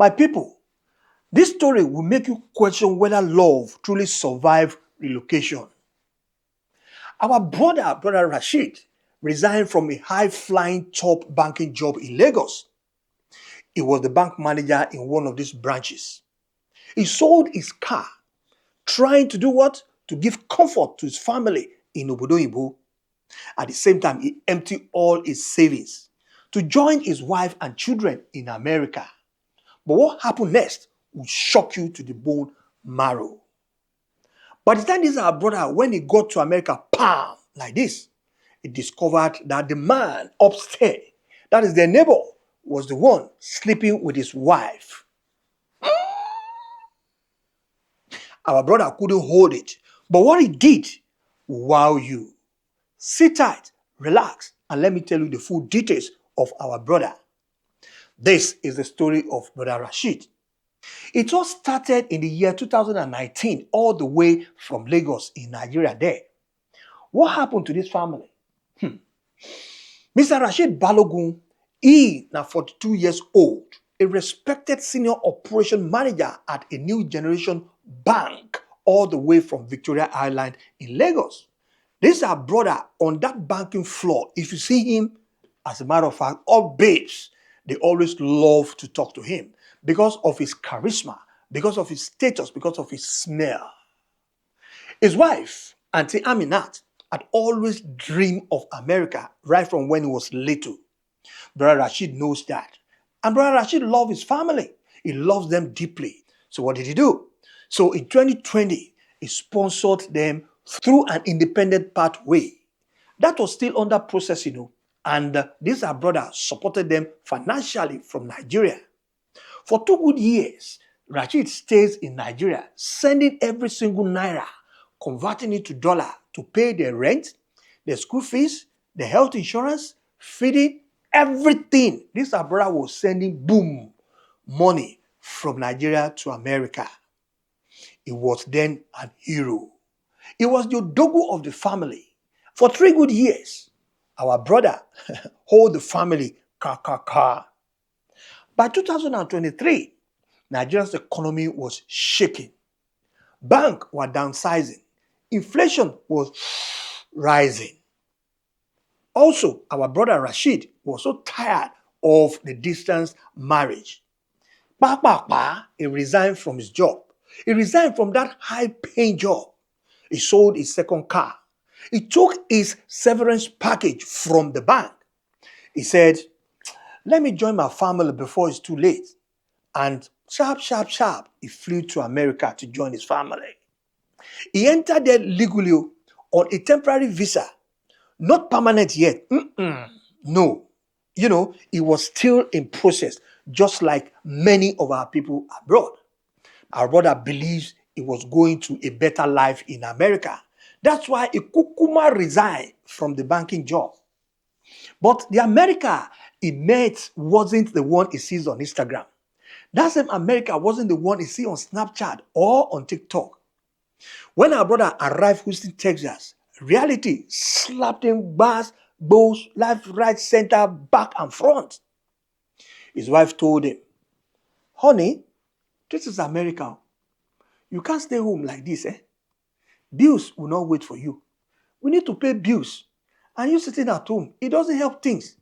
My people, this story will make you question whether love truly survived relocation. Our brother Rashid, resigned from a high-flying top banking job in Lagos. He was the bank manager in one of these branches. He sold his car, trying to do what? To give comfort to his family in Obodoyibo. At the same time, he emptied all his savings to join his wife and children in America. But what happened next will shock you to the bone marrow. By the time this our brother, when he got to America, bam, like this, he discovered that the man upstairs, that is their neighbor, was the one sleeping with his wife. Our brother couldn't hold it. But what he did will wow you. Sit tight, relax, and let me tell you the full details of our brother. This is the story of Brother Rashid. It all started in the year 2019, all the way from Lagos in Nigeria there. What happened to this family? Mr. Rashid Balogun, he now 42 years old, a respected senior operation manager at a new generation bank all the way from Victoria Island in Lagos. This is our brother on that banking floor. If you see him, as a matter of fact, all babes, they always love to talk to him because of his charisma, because of his status, because of his smell. His wife, Auntie Aminat, had always dreamed of America right from when he was little. Brother Rashid knows that. And Brother Rashid loves his family. He loves them deeply. So what did he do? So in 2020, he sponsored them through an independent pathway. That was still under process, and this our brother supported them financially from Nigeria. For 2 good years, Rashid stays in Nigeria, sending every single naira, converting it to dollar to pay their rent, their school fees, their health insurance, feeding, everything. This our brother was sending, boom, money from Nigeria to America. He was then an hero. He was the Odogu of the family. For 3 good years, our brother hold the family car. By 2023, Nigeria's economy was shaking. Banks were downsizing. Inflation was rising. Also, our brother Rashid was so tired of the distance marriage. He resigned from his job. He resigned from that high-paying job. He sold his second car. He took his severance package from the bank. He said, let me join my family before it's too late. And sharp, he flew to America to join his family. He entered there legally on a temporary visa, not permanent yet. No. It was still in process, just like many of our people abroad. Our brother believes he was going to a better life in America. That's why he kukuma resigned from the banking job. But the America he met wasn't the one he sees on Instagram. That same America wasn't the one he sees on Snapchat or on TikTok. When our brother arrived in Houston, Texas, reality slapped him bars, bows, left, right, center, back, and front. His wife told him, honey, this is America. You can't stay home like this, Bills will not wait for you. We need to pay bills. And you sitting at home, it doesn't help things.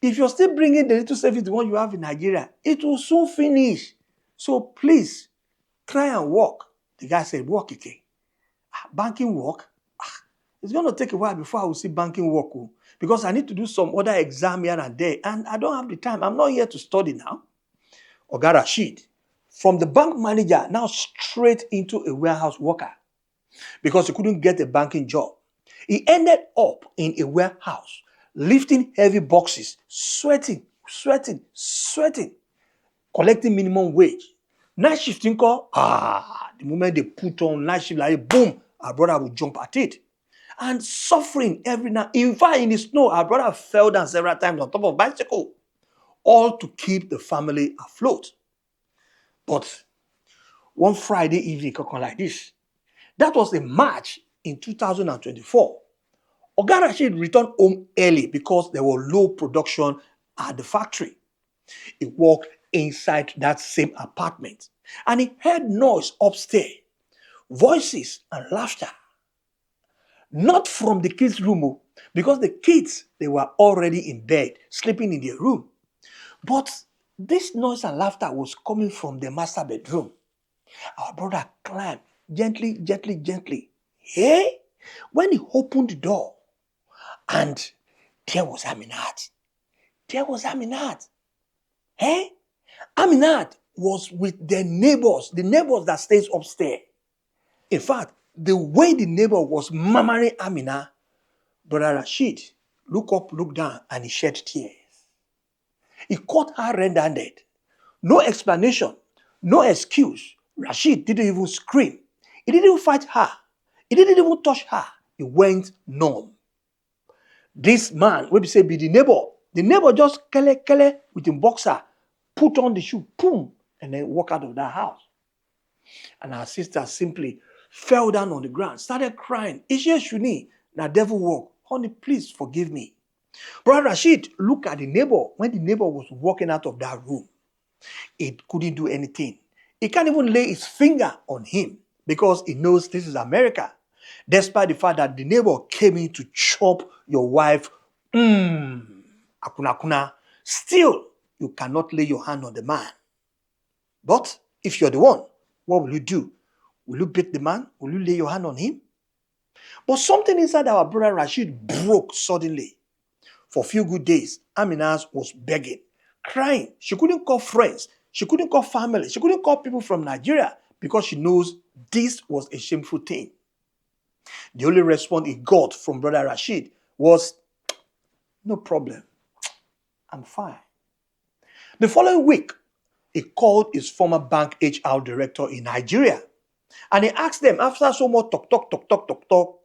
If you're still bringing the little savings, the one you have in Nigeria, it will soon finish. So please, try and work. The guy said, work again. Banking work? It's going to take a while before I will see banking work. Because I need to do some other exam here and there. And I don't have the time. I'm not here to study now. Oga Rashid, from the bank manager, now straight into a warehouse worker. Because he couldn't get a banking job. He ended up in a warehouse, lifting heavy boxes, sweating, collecting minimum wage. Night shifting call, the moment they put on night shift, like boom, our brother would jump at it. And suffering every night. In fact, in the snow, our brother fell down several times on top of a bicycle, all to keep the family afloat. But one Friday evening, like this, that was in March in 2024. Oga Rashid returned home early because there was low production at the factory. He worked inside that same apartment and he heard noise upstairs, voices and laughter. Not from the kids' room, because the kids, they were already in bed, sleeping in their room. But this noise and laughter was coming from the master bedroom. Our brother climbed gently, gently, gently. Hey, when he opened the door, and there was Aminat. There was Aminat. Hey, Aminat was with the neighbors that stays upstairs. In fact, the way the neighbor was murmuring Amina, Brother Rashid looked up, looked down, and he shed tears. He caught her red-handed. No explanation, no excuse. Rashid didn't even scream. He didn't even fight her. He didn't even touch her. He went numb. This man, we say, be the neighbor just kele with him boxer, put on the shoe, boom, and then walk out of that house. And our sister simply fell down on the ground, started crying. Ishe Shuni, na devil walk. Honey, please forgive me. Brother Rashid looked at the neighbor when the neighbor was walking out of that room. It couldn't do anything. He can't even lay his finger on him because he knows this is America. Despite the fact that the neighbor came in to chop your wife, akuna, still you cannot lay your hand on the man. But if you're the one, what will you do? Will you beat the man? Will you lay your hand on him? But something inside our brother Rashid broke suddenly. For a few good days, Aminaz was begging, crying. She couldn't call friends. She couldn't call family. She couldn't call people from Nigeria because she knows this was a shameful thing. The only response he got from brother Rashid was, no problem. I'm fine. The following week, he called his former bank HR director in Nigeria and he asked them, after so much talk,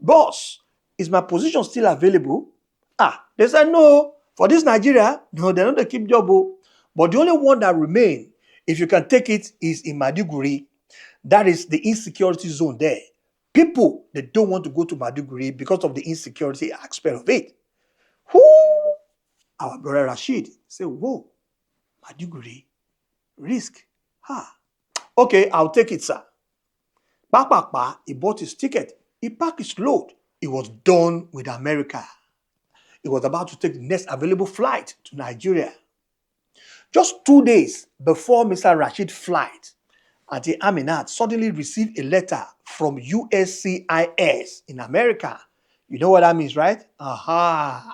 boss, is my position still available? They said no. For this Nigeria, no, they're not the keep job. But the only one that remains, if you can take it, is in Maiduguri. That is the insecurity zone there. People, they don't want to go to Maiduguri because of the insecurity aspect of it. Our brother Rashid said, whoa, Maiduguri, risk. Okay, I'll take it, sir. He bought his ticket. He packed his load. He was done with America. He was about to take the next available flight to Nigeria. Just 2 days before Mr. Rashid's flight, Auntie Aminat suddenly received a letter from USCIS in America. You know what that means, right? Our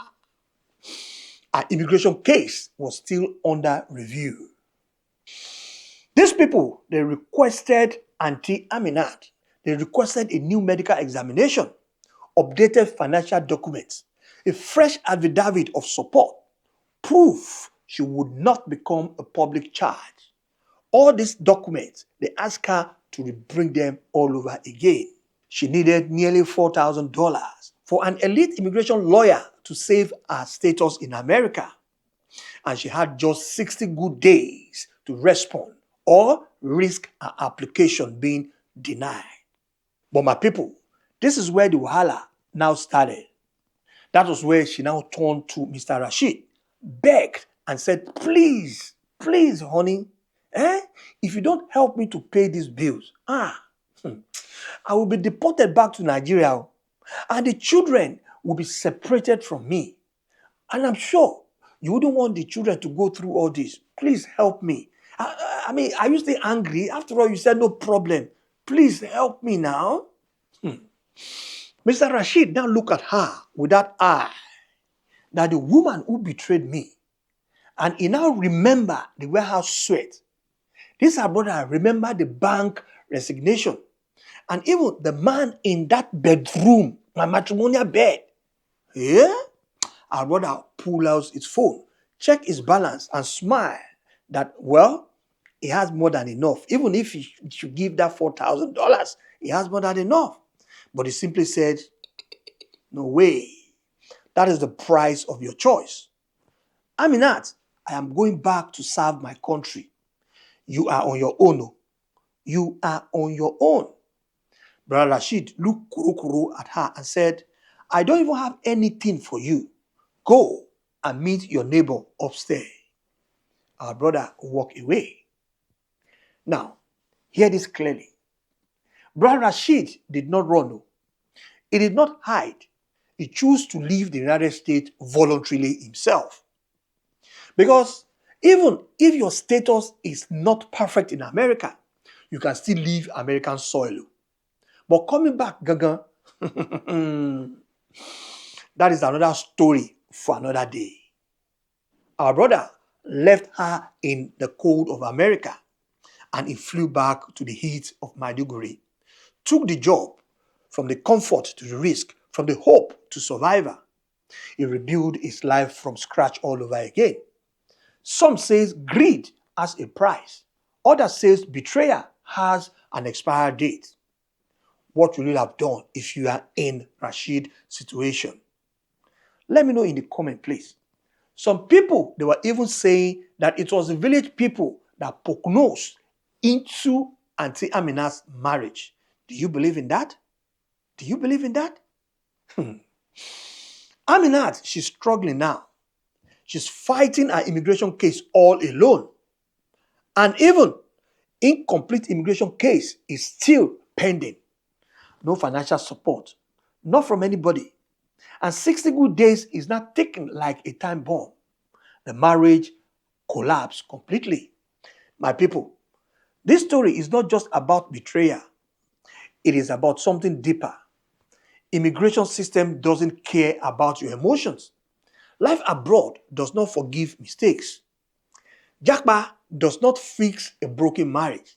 immigration case was still under review. These people, they requested Auntie Aminat. They requested a new medical examination, updated financial documents, a fresh affidavit of support, proof she would not become a public charge. All these documents, they asked her to bring them all over again. She needed nearly $4,000 for an elite immigration lawyer to save her status in America. And she had just 60 good days to respond or risk her application being denied. But my people, this is where the wahala now started. That was where she now turned to Mr. Rashid, begged and said, please, honey, if you don't help me to pay these bills, I will be deported back to Nigeria and the children will be separated from me. And I'm sure you wouldn't want the children to go through all this. Please help me. I mean, are you still angry? After all, you said no problem. Please help me now. Mr. Rashid now look at her with that eye, that the woman who betrayed me. And he now remember the warehouse sweat. This our brother remember the bank resignation. And even the man in that bedroom, my matrimonial bed. Yeah? Our brother pull out his phone, check his balance and smile that, well, he has more than enough. Even if he should give that $4,000, he has more than enough. But he simply said, no way. That is the price of your choice. Aminat, I am going back to serve my country. You are on your own. You are on your own. Brother Rashid looked kuru at her and said, I don't even have anything for you. Go and meet your neighbor upstairs. our brother walked away. Now, hear this clearly. Brother Rashid did not run. No. He did not hide. He chose to leave the United States voluntarily himself. Because even if your status is not perfect in America, you can still leave American soil. But coming back, Gaga, that is another story for another day. Our brother left her in the cold of America and he flew back to the heat of Maiduguri, took the job, from the comfort to the risk, from the hope to survivor. He rebuilt his life from scratch all over again. Some says greed has a price. Others says betrayal has an expired date. What will you have done if you are in Rashid's situation? Let me know in the comment, please. Some people, they were even saying that it was the village people that poke nose into Auntie Amina's marriage. Do you believe in that? Do you believe in that? Aminat, she's struggling now. She's fighting her immigration case all alone. And even incomplete immigration case is still pending. No financial support, not from anybody. And 60 good days is not ticking like a time bomb. The marriage collapsed completely. My people, this story is not just about betrayal. It is about something deeper. Immigration system doesn't care about your emotions. Life abroad does not forgive mistakes. Japa does not fix a broken marriage.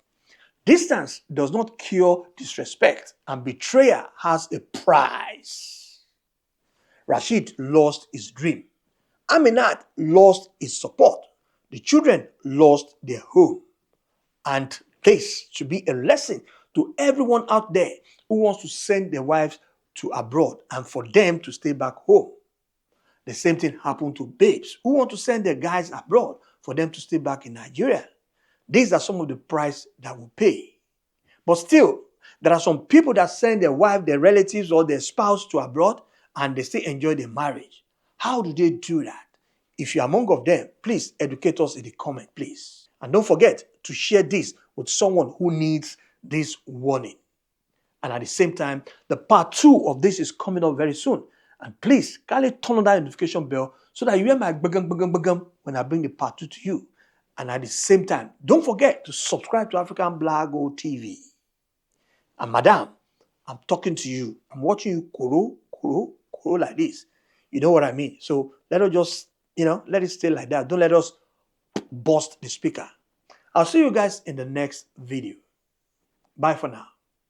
Distance does not cure disrespect, and betrayal has a price. Rashid lost his dream. Aminat lost his support. The children lost their home. And this should be a lesson to everyone out there who wants to send their wives to abroad and for them to stay back home. The same thing happened to babes who want to send their guys abroad for them to stay back in Nigeria. These are some of the price that we pay. But still, there are some people that send their wife, their relatives, or their spouse to abroad and they still enjoy their marriage. How do they do that? If you're among of them, please educate us in the comment, please. And don't forget to share this with someone who needs this warning. And at the same time, the part 2 of this is coming up very soon. And please, kindly turn on that notification bell so that you hear my bagam when I bring the part 2 to you. And at the same time, don't forget to subscribe to AfricanBlackGoldTV. And madam, I'm talking to you. I'm watching you koro like this. You know what I mean? So let us just, let it stay like that. Don't let us bust the speaker. I'll see you guys in the next video. Bye for now.